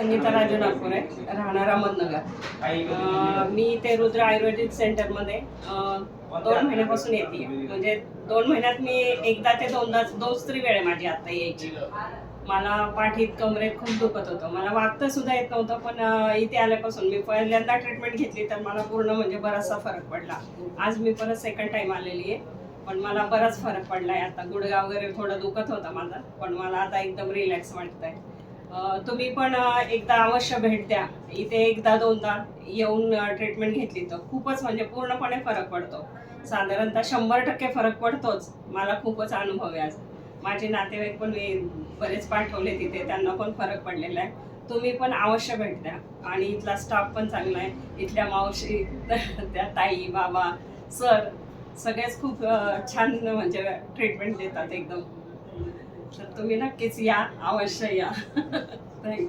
संगीता राजू नागपूर आहे, राहणार अहमदनगर. मी ते रुद्र आयुर्वेदिक सेंटरमध्ये 2 महिन्यापासून येते. म्हणजे 2 महिन्यात मी एकदा ते दोनच तरी वेळ आहे माझी आता यायची. मला पाठीत कमरेत खूप दुखत होतं, मला वागता सुद्धा येत नव्हतं. पण इथे आल्यापासून मी पहिल्यांदा ट्रीटमेंट घेतली तर मला पूर्ण म्हणजे बराचसा फरक पडला. आज मी परत सेकंड टाइम आलेली आहे, पण मला बराच फरक पडलाय. आता गुडघा वगैरे थोडं दुखत होता माझा, पण मला आता एकदम रिलॅक्स वाटतंय. तुम्ही पण एकदा अवश्य भेट द्या इथे. एकदा दोनदा येऊन ट्रीटमेंट घेतली तर खूपच म्हणजे पूर्णपणे फरक पडतो. साधारणतः 100% फरक पडतोच. मला खूपच अनुभव आहे. आज माझे नातेवाईक पण मी बरेच पाठवले तिथे, त्यांना पण फरक पडलेला आहे. तुम्ही पण अवश्य भेट द्या. आणि इथला स्टाफ पण चांगला आहे. इथल्या मावशी, त्या ताई, बाबा, सर सगळेच खूप छान म्हणजे ट्रीटमेंट देतात एकदम. तर तुम्ही नक्कीच या, अवश्य या. थँक्यू.